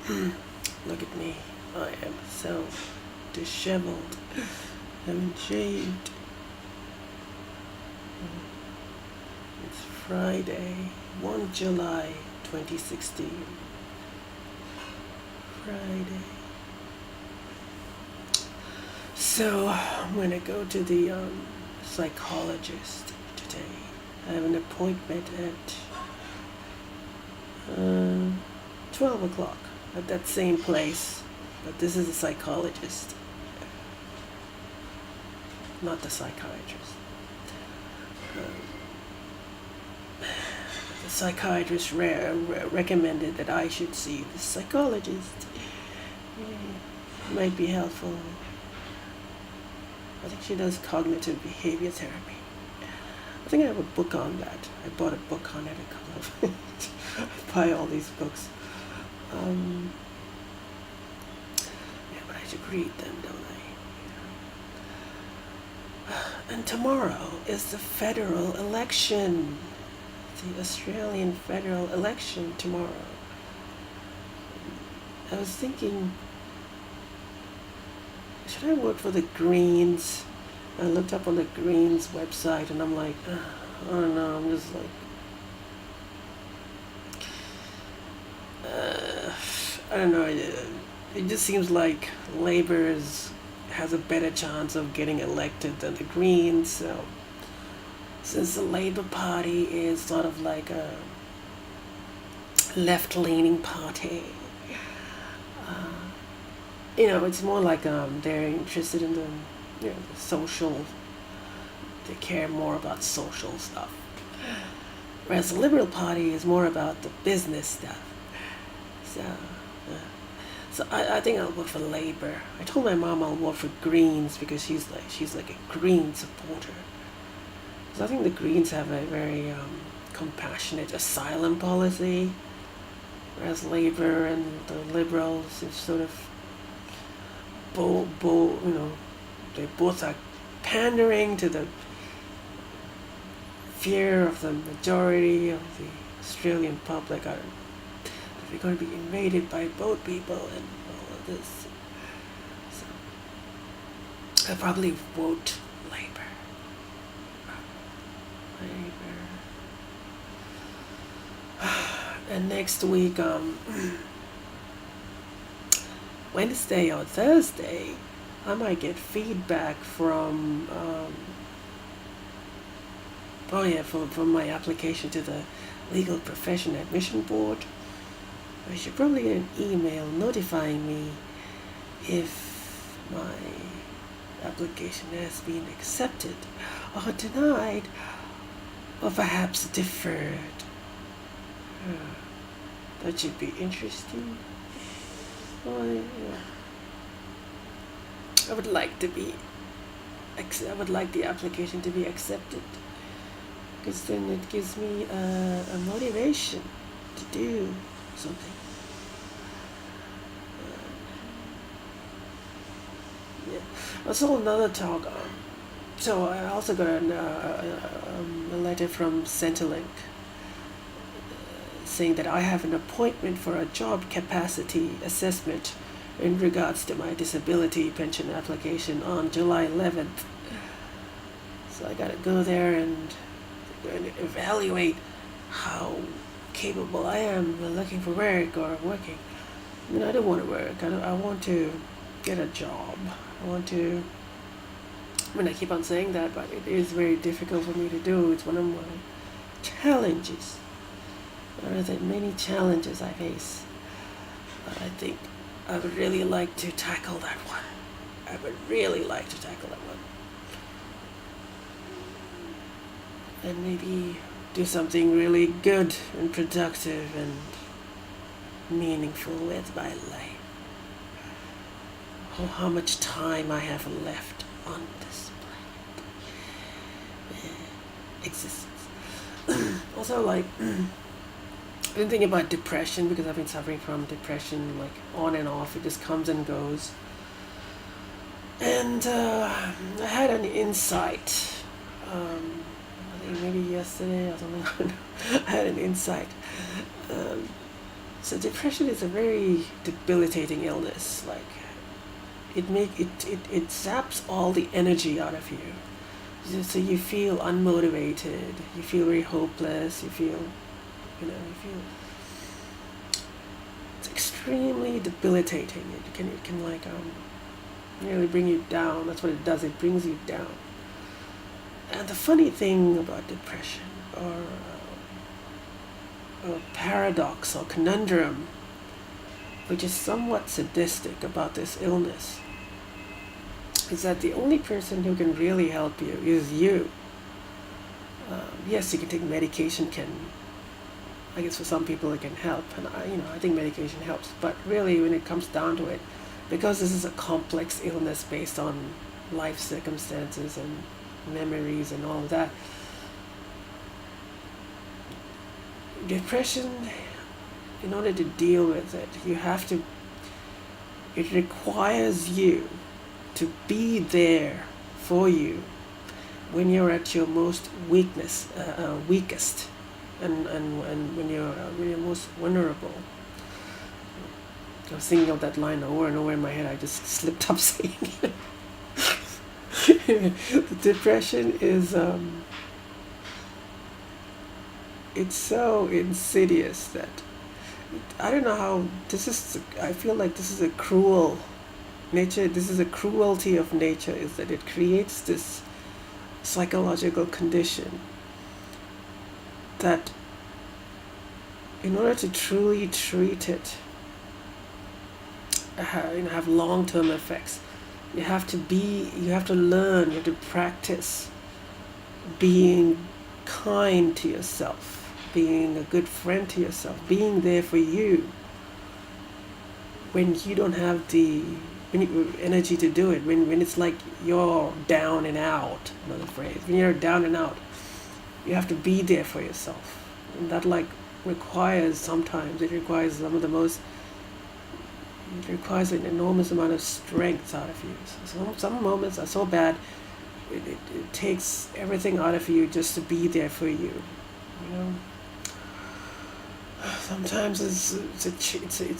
Look at me. I am so disheveled. I haven't shaved. It's Friday, 1 July 2016. Friday. So I'm gonna go to the psychologist today. I have an appointment at 12 o'clock at that same place, but this is a psychologist, not the psychiatrist. The psychiatrist recommended that I should see the psychologist. Might be helpful. I think she does cognitive behavior therapy. I think I have a book on that. I bought a book on it, a couple of. I buy all these books. Yeah, but I should read them, don't I? And tomorrow is the federal election. The Australian federal election tomorrow. I was thinking, should I vote for the Greens? I looked up on the Greens website and I'm like, I don't know, I'm just like, I don't know, it just seems like Labour has a better chance of getting elected than the Greens, so since the Labour Party is sort of like a left-leaning party, it's more like they're interested in the social. They care more about social stuff, whereas the Liberal Party is more about the business stuff. So I think I'll vote for Labour. I told my mom I'll vote for Greens because she's like a Green supporter. So I think the Greens have a very compassionate asylum policy, whereas Labour and the Liberals is sort of they both are pandering to the fear of the majority of the Australian public. If you're going to be invaded by boat people and all of this, so I'll probably vote Labour. And next week, Wednesday or Thursday, I might get feedback from from my application to the Legal Profession Admission Board. I should probably get an email notifying me if my application has been accepted or denied or perhaps deferred. That should be interesting. I would like the application to be accepted, because then it gives me a motivation to do something. Also another talk. So I also got a letter from Centrelink saying that I have an appointment for a job capacity assessment in regards to my disability pension application on July 11th. So I gotta go there and evaluate how capable I am of looking for work or working. I don't want to work. I want to get a job. I keep on saying that, but it is very difficult for me to do. It's one of my challenges. There are many challenges I face, but I think I would really like to tackle that one. And maybe do something really good and productive and meaningful with my life. Oh, how much time I have left on this planet. Existence. Also, I've been thinking about depression, because I've been suffering from depression, on and off. It just comes and goes. And I had an insight. I think maybe yesterday or something. I had an insight. So depression is a very debilitating illness. Like it zaps all the energy out of you. So you feel unmotivated. You feel very hopeless. You feel, you feel it's extremely debilitating. It can like really bring you down. That's what it does. It brings you down. And the funny thing about depression, or paradox or conundrum, which is somewhat sadistic about this illness, is that the only person who can really help you is you. Yes, you can take medication. I guess for some people it can help, and I think medication helps. But really, when it comes down to it, because this is a complex illness based on life circumstances and memories and all of that, depression, in order to deal with it, it requires you to be there for you when you're at your most weakest, and when you're most vulnerable. I was thinking of that line over and over in my head. I just slipped up saying it. The depression is it's so insidious that I don't know how I feel like this is a cruel nature. This is a cruelty of nature, is that it creates this psychological condition that in order to truly treat it, have long-term effects, you have to learn, you have to practice being kind to yourself, being a good friend to yourself, being there for you when you don't have the energy to do it, when it's like you're down and out, another phrase, when you're down and out, you have to be there for yourself. And that sometimes it requires an enormous amount of strength out of you. So some moments are so bad, it takes everything out of you just to be there for you. Sometimes it's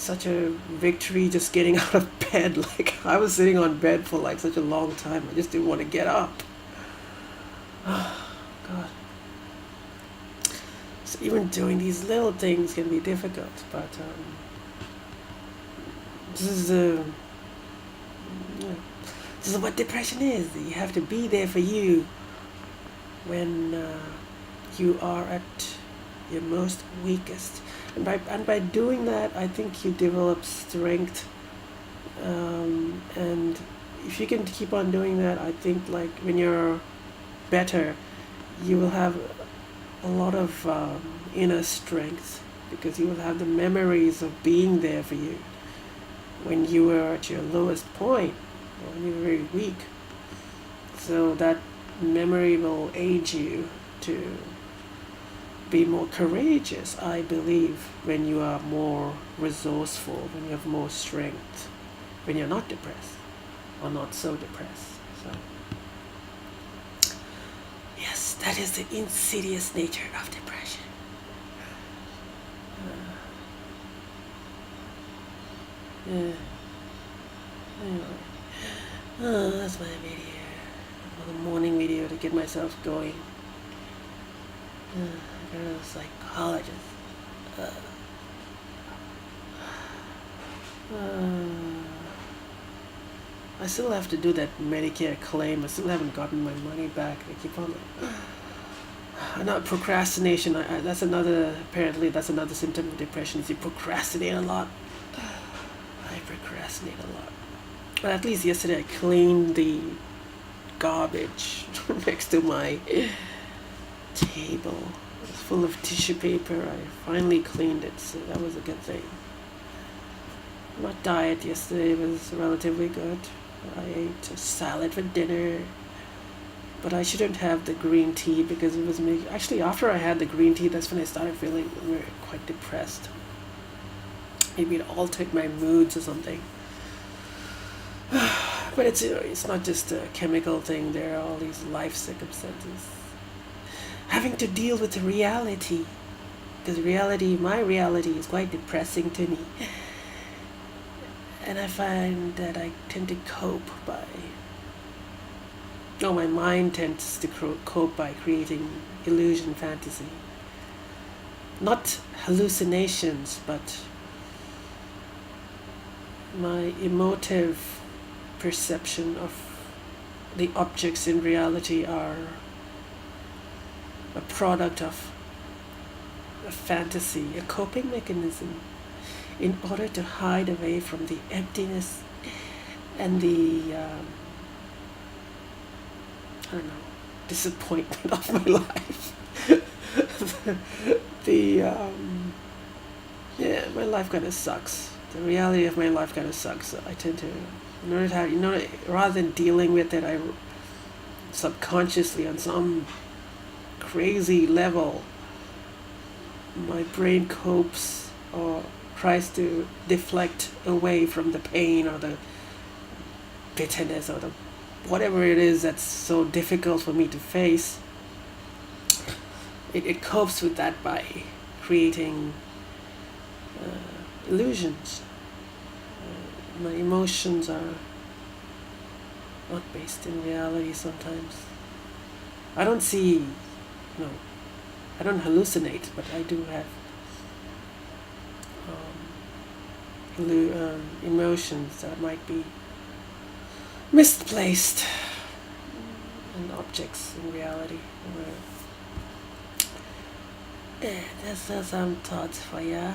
such a victory just getting out of bed. Like, I was sitting on bed for like such a long time. I just didn't want to get up. Oh, God. So even doing these little things can be difficult, but this is what depression is. You have to be there for you when you are at your most weakest, and by doing that, I think you develop strength. And if you can keep on doing that, I think like when you're better, you will have a lot of inner strength, because you will have the memories of being there for you when you were at your lowest point, or when you were very weak. So that memory will aid you to be more courageous, I believe, when you are more resourceful, when you have more strength, when you're not depressed, or not so depressed. So, yes, that is the insidious nature of depression. Yeah. Anyway, that's my video. The morning video to get myself going. I go to a psychologist. I still have to do that Medicare claim. I still haven't gotten my money back. I keep on not procrastination. Apparently that's another symptom of depression, is you procrastinate a lot. I procrastinate a lot. But at least yesterday I cleaned the garbage next to my table. It was full of tissue paper. I finally cleaned it, so that was a good thing. My diet yesterday was relatively good. I ate a salad for dinner, but I shouldn't have the green tea because it was me. Actually, after I had the green tea, that's when I started feeling quite depressed. Maybe it altered my moods or something. But it's not just a chemical thing. There are all these life circumstances. Having to deal with the reality because my reality is quite depressing to me. And I find that I tend to cope by, my mind tends to cope by creating illusion fantasy. Not hallucinations, but my emotive perception of the objects in reality are a product of a fantasy, a coping mechanism in order to hide away from the emptiness and the disappointment of my life. My life kind of sucks. The reality of my life kind of sucks. So I tend to, in order to have, rather than dealing with it, I subconsciously, on some crazy level, my brain copes or tries to deflect away from the pain or the bitterness or the whatever it is that's so difficult for me to face. It copes with that by creating illusions. My emotions are not based in reality sometimes. I don't I don't hallucinate, but I do have emotions that might be misplaced in objects in reality. That's some thoughts for ya.